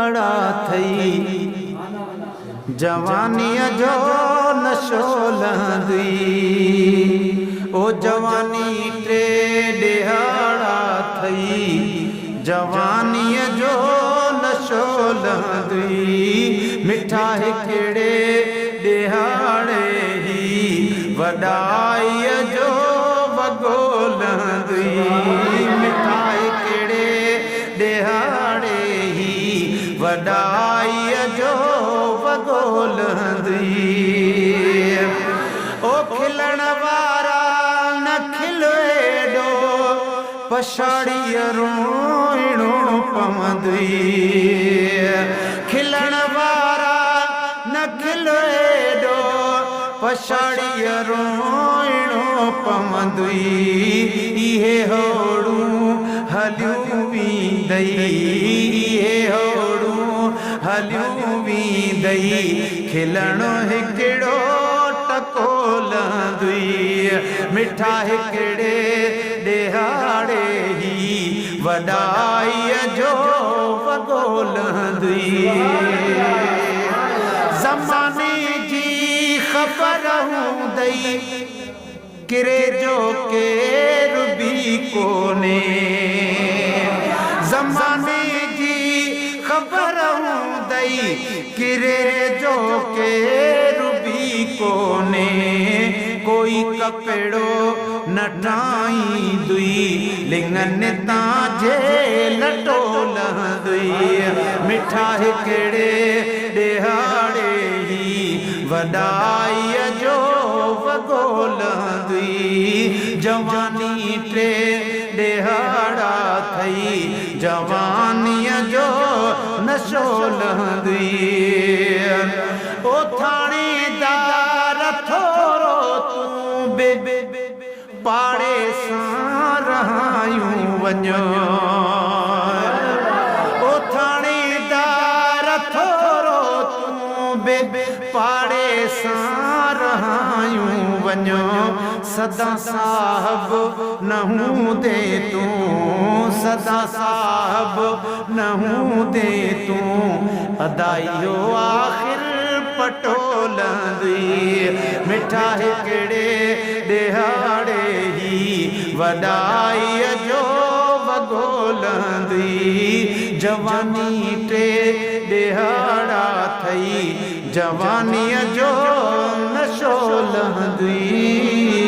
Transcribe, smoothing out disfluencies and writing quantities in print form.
अड़ा थई जवानीअ जो नशो लहंदी ओ जवानी टे ॾिहाड़ा थई जवानीअ जो नशो लहंदी मिठा हिकिड़े ॾिहाड़े ही वॾाईअ जो वॻो लहंदी मिठा हिकिड़े ॾिहाड़े ही वॾाईअ जो वॻो लहंदी ओ खिलण वारा न खिल एॾो पछाड़ीअ रोइणो पवंदी खिलण वारा न खिल एॾो पछाड़ीअ रोइणो पवंदी इहे होड़ूं हलियूं वेंदई इहे होड़ूं हलियूं वेंदई खिलणो हिकिड़ो टको लहंदी मिठा हिकिड़े ॾिहाड़े ही वॾाईअ जो वॻो लहंदी ज़माने जी ख़बर हूंदई किरे जो केर बि कोने ज़माने जी ख़बर हूंदई किरे जो केर बि कोने कोई कपिड़ो न ठाहींदुई लिंगनि तां जे लटो लहंदुई मिठा हिकिड़े ॾिहाड़े ही वॾाईअ जो वॻो लहंदुई जवानी टे ॾिहाड़ा थई जवानीअ जो नशो लहंदुई ओ थाणेदार थोरो तूं बे पाड़े सां रहायूं वञो ओ थाणेदार थोरो तूं बे पाड़े सां रहायूं वञो सदा साहब न हूंदे तूं सदा साहब न हूंदे तूं अदाइयो आख़िर पटो लहंदी मिठा हिकिड़े ॾिहाड़े ही वॾाईअ जो वॻो लहंदी जवानी टे ॾिहाड़ा थई जवानीअ जो नशो लहंदी।